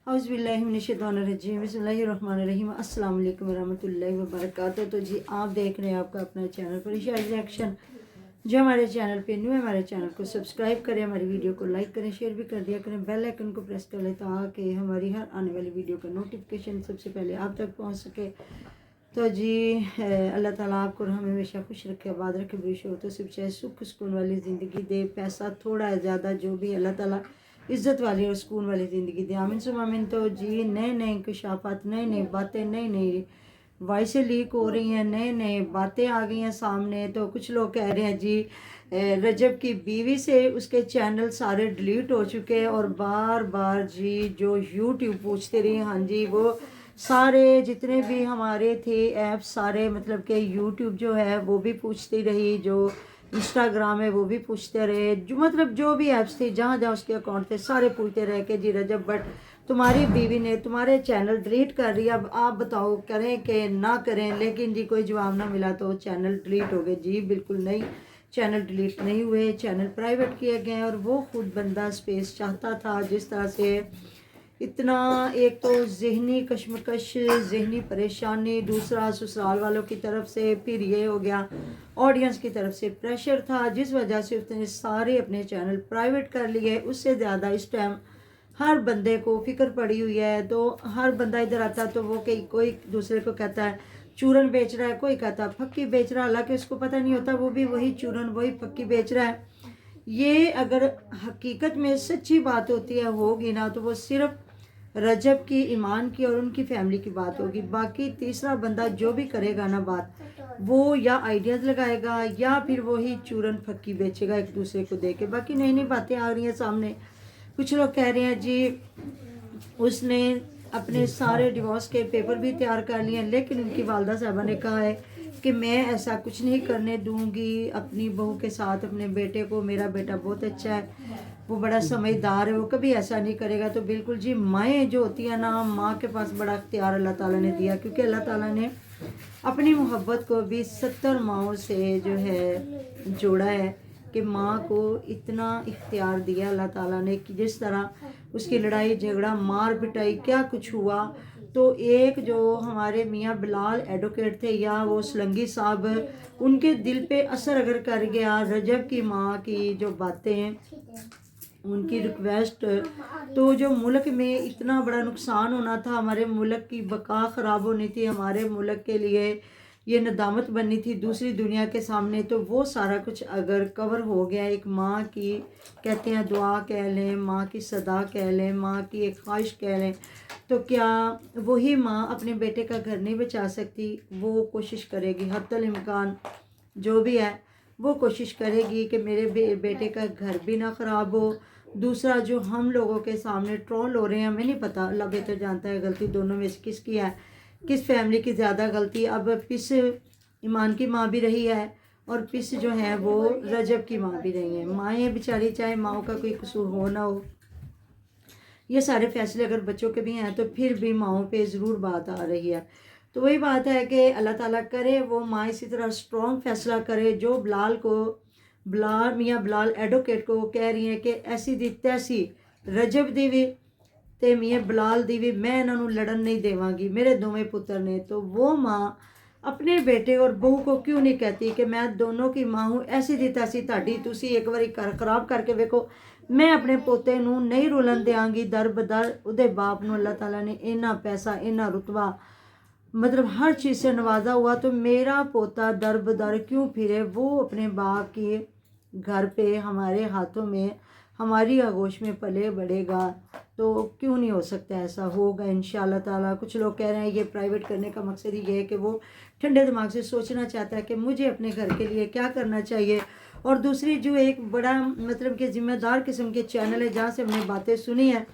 औज़ुबिल्लाहिमिनश्शैतानिर्रजीम बिस्मिल्लाहिर्रहमानिर्रहीम अस्सलाम वालेकुम रहमतुल्लाहि व बरकातुहू। तो जी आप देख रहे हैं आपका अपना चैनल परिशा रिएक्शन। जो हमारे चैनल पे न्यू है हमारे चैनल को सब्सक्राइब करें, हमारी वीडियो को लाइक करें, शेयर भी कर दिया करें, बेल आइकन को प्रेस कर लें ताकि हमारी हर आने वाली वीडियो का नोटिफिकेशन सबसे पहले आप तक पहुँच सके। तो जी अल्लाह ताला आपको हमेशा खुश रखे, आबाद रखे, बुरी हो तो सिर्फ चाहे सुख सुकून वाली ज़िंदगी दे। पैसा थोड़ा है ज़्यादा जो भी अल्लाह ताला इज़्ज़त वाली और सुकून वाली ज़िंदगी दे, आमीन सुम आमीन। तो जी नए नए इंकशाफात, नई नई बातें, नई नई वॉइसें लीक हो रही हैं, नए नए बातें आ गई हैं सामने। तो कुछ लोग कह रहे हैं जी रजब की बीवी से उसके चैनल सारे डिलीट हो चुके हैं और बार बार जी जो यूट्यूब पूछते रही, हाँ जी वो सारे जितने भी हमारे थे ऐप्स सारे मतलब कि यूट्यूब जो है वो भी पूछती रही, जो इंस्टाग्राम है वो भी पूछते रहे, जो मतलब जो भी ऐप्स थे जहाँ जहाँ उसके अकाउंट थे सारे पूछते रहे कि जी रजब बट तुम्हारी बीवी ने तुम्हारे चैनल डिलीट कर दिया, अब आप बताओ करें कि ना करें। लेकिन जी कोई जवाब ना मिला तो चैनल डिलीट हो गए। जी बिल्कुल नहीं, चैनल डिलीट नहीं हुए, चैनल प्राइवेट किए गए और वो खुद बंदा स्पेस चाहता था। जिस तरह से इतना एक तो ज़हनी कश्मकश, ज़हनी परेशानी, दूसरा ससुराल वालों की तरफ से, फिर ये हो गया ऑडियंस की तरफ से प्रेशर था जिस वजह से उसने सारे अपने चैनल प्राइवेट कर लिए। उससे ज़्यादा इस टाइम हर बंदे को फिक्र पड़ी हुई है। तो हर बंदा इधर आता है तो वो कोई दूसरे को कहता है चूरन बेच रहा है, कोई कहता है फक्की बेच रहा है, हालांकि उसको पता नहीं होता वो भी वही चूरन वही फक्की बेच रहा है। ये अगर हकीकत में सच्ची बात होती है होगी ना तो वो सिर्फ रजब की, ईमान की और उनकी फैमिली की बात होगी। बाकी तीसरा बंदा जो भी करेगा ना बात, वो या आइडियाज़ लगाएगा या फिर वही चूरन फक्की बेचेगा एक दूसरे को दे के। बाकी नई नई बातें आ रही हैं सामने। कुछ लोग कह रहे हैं जी उसने अपने सारे डिवोर्स के पेपर भी तैयार कर लिए हैं, लेकिन उनकी वालदा साहबा ने कहा है कि मैं ऐसा कुछ नहीं करने दूंगी अपनी बहू के साथ, अपने बेटे को। मेरा बेटा बहुत अच्छा है, वो बड़ा समझदार है, वो कभी ऐसा नहीं करेगा। तो बिल्कुल जी माएँ जो होती है ना, माँ के पास बड़ा इख्तियार अल्लाह ताला ने दिया, क्योंकि अल्लाह ताला ने अपनी मोहब्बत को भी 70 माओं से जो है जोड़ा है कि माँ को इतना इख्तियार दिया अल्लाह ताला ने कि जिस तरह उसकी लड़ाई झगड़ा मार पिटाई क्या कुछ हुआ। तो एक जो हमारे मियाँ बिलाल एडवोकेट थे या वो सलंगी साहब, उनके दिल पे असर अगर कर गया रजब की माँ की जो बातें, उनकी रिक्वेस्ट, तो जो मुल्क में इतना बड़ा नुकसान होना था, हमारे मुल्क की बका ख़राब होनी थी, हमारे मुल्क के लिए ये नदामत बननी थी दूसरी दुनिया के सामने, तो वो सारा कुछ अगर कवर हो गया, एक माँ की कहते हैं दुआ कह लें, माँ की सदा कह लें, माँ की एक ख्वाहिश कह लें, तो क्या वही माँ अपने बेटे का घर नहीं बचा सकती? वो कोशिश करेगी हत्तल इम्कान जो भी है वो कोशिश करेगी कि मेरे बेटे का घर भी ना ख़राब हो। दूसरा जो हम लोगों के सामने ट्रोल हो रहे हैं, हमें नहीं पता, अल्लाह बेहतर जानता है गलती दोनों में से किसकी है, किस फैमिली की ज़्यादा गलती। अब पिस ईमान की माँ भी रही है और पिस जो है वो रजब की माँ भी रही है। माएँ बेचारी चाहे माओ का कोई कसूर हो ना हो, ये सारे फैसले अगर बच्चों के भी हैं तो फिर भी माओ पे ज़रूर बात आ रही है। तो वही बात है कि अल्लाह ताला करे वो माँ इसी तरह स्ट्रॉन्ग फैसला करे। जो बिलाल को, बिलाल मियाँ बिलाल एडवोकेट को कह रही हैं कि ऐसी दी तैसी रजब दी भी ते मियाँ बिलाल दी भी मैं इन्हों लड़न नहीं देवांगी, मेरे दोवें पुत्र ने। तो वो माँ अपने बेटे और बहू को क्यों नहीं कहती कि मैं दोनों की माँ हूँ, ऐसी दी तैसी ताड़ी तुसी एक बारी खराब करके वेखो, मैं अपने पोते नूं नहीं रुलन देंगी दर बदर। उहदे बाप नूं अल्लाह ताला ने इन्ना पैसा, इन्ना रुतबा, मतलब हर चीज़ से नवाजा हुआ, तो मेरा पोता दर बदर क्यों फिरे? वो अपने बाप के घर पे हमारे हाथों में, हमारी आगोश में पले बढ़ेगा, तो क्यों नहीं हो सकता? ऐसा होगा इंशाअल्लाह ताला। कुछ लोग कह रहे हैं ये प्राइवेट करने का मकसद ही है कि वो ठंडे दिमाग से सोचना चाहता है कि मुझे अपने घर के लिए क्या करना चाहिए। और दूसरी जो एक बड़ा मतलब कि ज़िम्मेदार किस्म के चैनल है जहाँ से हमने बातें सुनी हैं,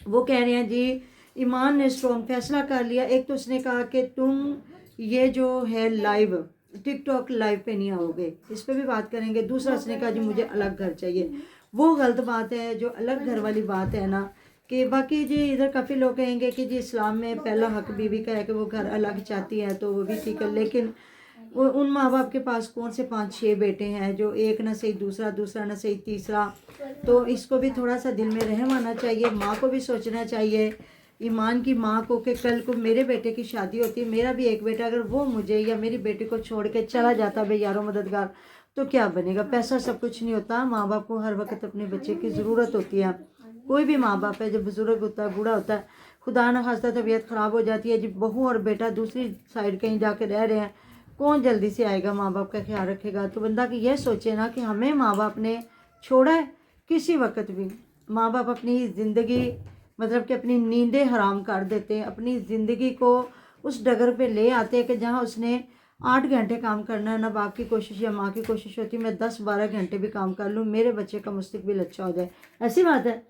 वो कह रहे हैं जी ईमान ने स्ट्रॉन्ग फैसला कर लिया। एक तो उसने कहा कि तुम ये जो है लाइव टिकटॉक लाइव पे नहीं आओगे, इस पर भी बात करेंगे। दूसरा उसने कहा जी मुझे अलग घर चाहिए, वो गलत बात है। जो अलग घर वाली बात है ना, कि बाकी जी इधर काफ़ी लोग कहेंगे कि जी इस्लाम में पहला हक बीवी का है कि वो घर अलग चाहती है, तो वो भी ठीक है। लेकिन उन माँ बाप के पास कौन से 5-6 बेटे हैं जो एक ना सही दूसरा, दूसरा ना सही तीसरा, तो इसको भी थोड़ा सा दिल में रहम आना चाहिए। माँ को भी सोचना चाहिए, ईमान की माँ को, कि कल को मेरे बेटे की शादी होती है, मेरा भी एक बेटा, अगर वो मुझे या मेरी बेटी को छोड़ के चला जाता बे यारो मददगार, तो क्या बनेगा। पैसा सब कुछ नहीं होता, माँ बाप को हर वक्त अपने बच्चे की ज़रूरत होती है। कोई भी माँ बाप है, जब बुजुर्ग होता है, बूढ़ा होता है, खुदा न खास्ता तबीयत ख़राब हो जाती है, जब बहू और बेटा दूसरी साइड कहीं जाके रह रहे हैं, कौन जल्दी से आएगा माँ बाप का ख्याल रखेगा। तो बंदा कि यह सोचे ना कि हमें माँ बाप ने छोड़ा है, किसी वक्त भी माँ बाप अपनी ज़िंदगी मतलब कि अपनी नींदें हराम कर देते हैं, अपनी ज़िंदगी को उस डगर पे ले आते हैं कि जहाँ उसने 8 घंटे काम करना है ना, बाप की कोशिश या माँ की कोशिश होती है मैं 10-12 घंटे भी काम कर लूँ, मेरे बच्चे का मुस्तकबिल अच्छा हो जाए, ऐसी बात है।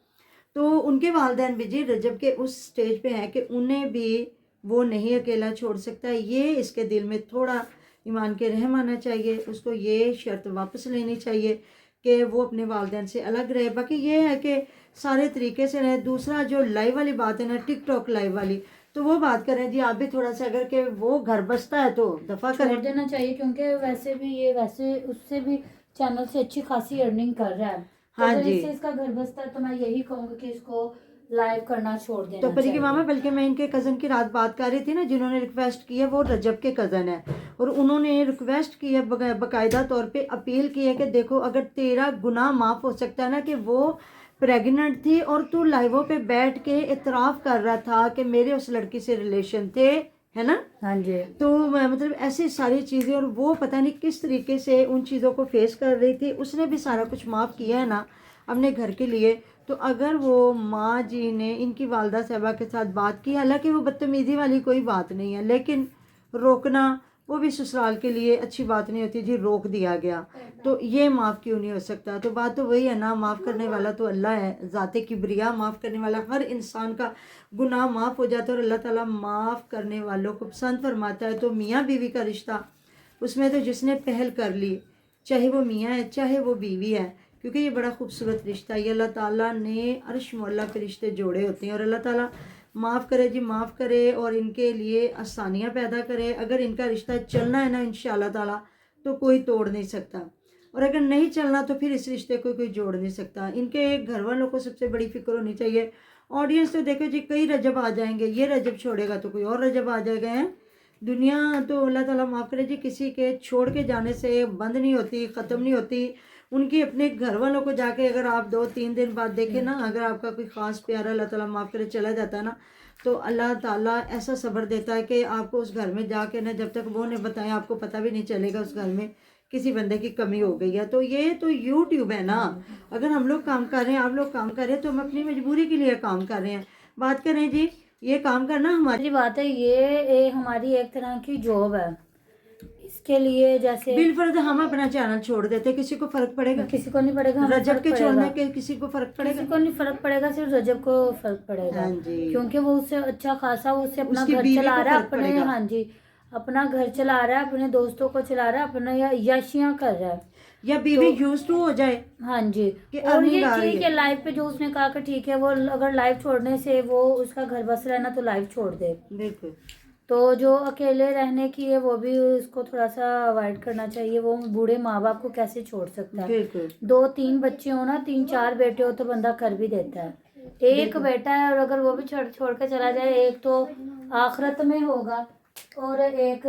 तो उनके वालिदैन भी जी रजब के उस स्टेज पे हैं कि उन्हें भी वो नहीं अकेला छोड़ सकता। ये इसके दिल में थोड़ा ईमान के रहम आना चाहिए, उसको ये शर्त वापस लेनी चाहिए कि वो अपने वालिदैन से अलग रहे। बाकी ये है कि सारे तरीके से रहे। दूसरा जो लाइव वाली बात है ना, टिकटॉक लाइव वाली, तो वो बात करें जी आप भी थोड़ा सा, अगर कि वो घर बसता है तो दफ़ा छोड़ करें देना चाहिए, क्योंकि वैसे भी ये वैसे उससे भी चैनल से अच्छी खासी अर्निंग कर रहा है। तो हाँ अगर जी। इससे इसका घर बसता है तो मैं यही कहूँगी कि इसको लाइव करना छोड़ तो देना परी की मामा, चाहिए। बल्कि मैं इनके कज़न की रात बात कर रही थी ना, जिन्होंने रिक्वेस्ट की है, वो रजब के कज़न है, और उन्होंने रिक्वेस्ट की है, बाकायदा तौर पे अपील की है कि देखो अगर तेरा गुनाह माफ़ हो सकता है ना, कि वो प्रेग्नेंट थी और तू लाइवों पे बैठ के इतराफ़ कर रहा था कि मेरे उस लड़की से रिलेशन थे, है ना। हाँ जी। तो मतलब ऐसी सारी चीज़ें, और वो पता नहीं किस तरीके से उन चीज़ों को फेस कर रही थी, उसने भी सारा कुछ माफ़ किया है ना अपने घर के लिए। तो अगर वो माँ जी ने इनकी वालदा साहबा के साथ बात की, हालांकि वो बदतमीज़ी वाली कोई बात नहीं है, लेकिन रोकना वो भी ससुराल के लिए अच्छी बात नहीं होती जी, रोक दिया गया तो ये माफ़ क्यों नहीं हो सकता। तो बात तो वही है ना, माफ़ करने वाला तो अल्लाह है, ज़ाते किब्रिया, माफ़ करने वाला, हर इंसान का गुनाह माफ़ हो जाता है और अल्लाह ताला माफ़ करने वालों को पसंद फरमाता है। तो मियाँ बीवी का रिश्ता, उसमें तो जिसने पहल कर ली, चाहे वो मियाँ है चाहे वो बीवी है, क्योंकि ये बड़ा खूबसूरत रिश्ता है, ये अल्लाह ताला ने अर्श मौला के रिश्ते जोड़े होते हैं। और अल्लाह ताला माफ़ करे जी, माफ़ करे और इनके लिए आसानियाँ पैदा करे। अगर इनका रिश्ता चलना है ना इंशाअल्लाह ताला, तो कोई तोड़ नहीं सकता, और अगर नहीं चलना तो फिर इस रिश्ते को कोई जोड़ नहीं सकता। इनके घर वालों को सबसे बड़ी फिक्र होनी चाहिए। ऑडियंस तो देखो जी, कई रजब आ जाएंगे, ये रजब छोड़ेगा तो कोई और रजब आ जाएगा। हैं दुनिया तो अल्लाह ताला माफ़ करे जी, किसी के छोड़ के जाने से बंद नहीं होती, ख़त्म नहीं होती। उनकी अपने घर वालों को जाके अगर आप 2-3 दिन बाद देखें ना, अगर आपका कोई ख़ास प्यारा अल्लाह ताला माफ़ करे चला जाता है ना, तो अल्लाह ताला ऐसा सब्र देता है कि आपको उस घर में जाके ना, जब तक वो नहीं बताएं आपको पता भी नहीं चलेगा उस घर में किसी बंदे की कमी हो गई है। तो ये तो यूट्यूब है ना, अगर हम लोग काम कर रहे हैं, आप लोग काम कर रहे हैं, तो हम अपनी मजबूरी के लिए काम कर रहे हैं। बात करें जी, ये काम करना हमारी बात है, ये हमारी एक तरह की जॉब है। इसके लिए जैसे बिलफर्ज हम अपना चैनल छोड़ देते, किसी को फर्क पड़ेगा? किसी को नहीं पड़ेगा, हमें रजब फर्क के पड़ेगा। छोड़ने के किसी को फर्क पड़ेगा? किसी को नहीं फर्क पड़ेगा, सिर्फ रजब को फर्क पड़ेगा। हाँ जी। क्योंकि वो उससे अच्छा खासा उससे अपना उसकी घर बीवी चला को रहा है, फर्क अपने पड़ेगा। हाँ जी, अपना घर चला रहा है, अपने दोस्तों को चला रहा है, अपना याशियां कर रहा है, या बीवी तो यूज टू हो जाए हाँ जी। कि और अर्निंग ये आ रही ठीक है, लाइव पे जो उसने कहा कि ठीक है, वो अगर लाइव छोड़ने से वो उसका घर बस रहा है ना, तो लाइव छोड़ दे। बिल्कुल। तो जो अकेले रहने की है वो भी उसको थोड़ा सा अवॉइड करना चाहिए। वो बूढ़े माँ बाप को कैसे छोड़ सकता है? बिल्कुल 2-3 बच्चे हो ना, 3-4 बेटे हो तो बंदा कर भी देता है। एक बेटा है और अगर वो भी छोड़ छोड़ के चला जाए, एक तो आखिरत में होगा और एक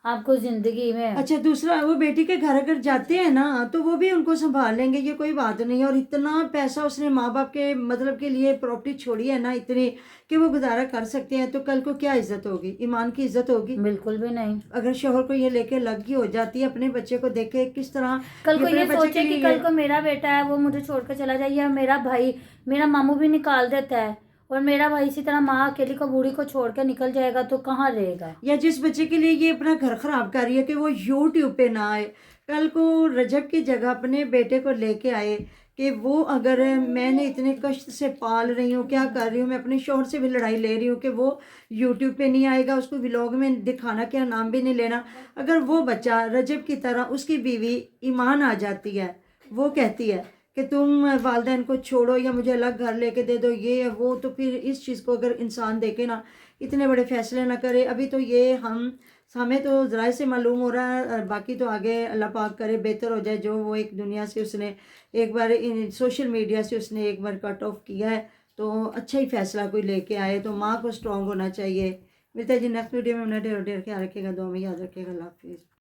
आपको जिंदगी में। अच्छा, दूसरा वो बेटी के घर अगर जाते हैं ना, तो वो भी उनको संभाल लेंगे, ये कोई बात नहीं है। और इतना पैसा उसने माँ बाप के मतलब के लिए प्रॉपर्टी छोड़ी है ना इतनी, कि वो गुजारा कर सकते हैं, तो कल को क्या इज्जत होगी? ईमान की इज्जत होगी? बिल्कुल भी नहीं। अगर शोहर को ये लेके लगी हो जाती है, अपने बच्चे को देखे किस तरह, कल को अपने ये बच्चे सोचे के कि लिए कल को मेरा बेटा है वो मुझे छोड़ कर चला जाए, या मेरा भाई, मेरा मामू भी निकाल देता है और मेरा भाई इसी तरह माँ अकेली को बूढ़ी को छोड़ के निकल जाएगा, तो कहाँ रहेगा? या जिस बच्चे के लिए ये अपना घर खराब कर रही है कि वो यूट्यूब पे ना आए, कल को रजब की जगह अपने बेटे को लेके आए कि वो अगर मैंने इतने कष्ट से पाल रही हूँ, क्या कर रही हूँ, मैं अपने शौहर से भी लड़ाई ले रही हूँ कि वो यूट्यूब पे नहीं आएगा, उसको व्लॉग में दिखाना, क्या नाम भी नहीं लेना। अगर वो बच्चा रजब की तरह, उसकी बीवी ईमान आ जाती है, वो कहती है کہ تم والدین کو چھوڑو یا مجھے الگ گھر لے کے دے دو یہ ہے وہ، تو پھر اس چیز کو اگر انسان دیکھے نا اتنے بڑے فیصلے نہ کرے. ابھی تو یہ ہمیں تو ذرائع سے معلوم ہو رہا ہے، باقی تو آگے اللہ پاک کرے بہتر ہو جائے. جو وہ ایک دنیا سے اس نے ایک بار سوشل میڈیا سے اس نے ایک بار کٹ آف کیا ہے، تو اچھا ہی فیصلہ کوئی لے کے آئے. تو ماں کو اسٹرانگ ہونا چاہیے. ملتا ہے جی نیکسٹ ویڈیو میں. ڈیر خیال رکھے گا، دعا میں یاد رکھے گا. اللہ حافظ.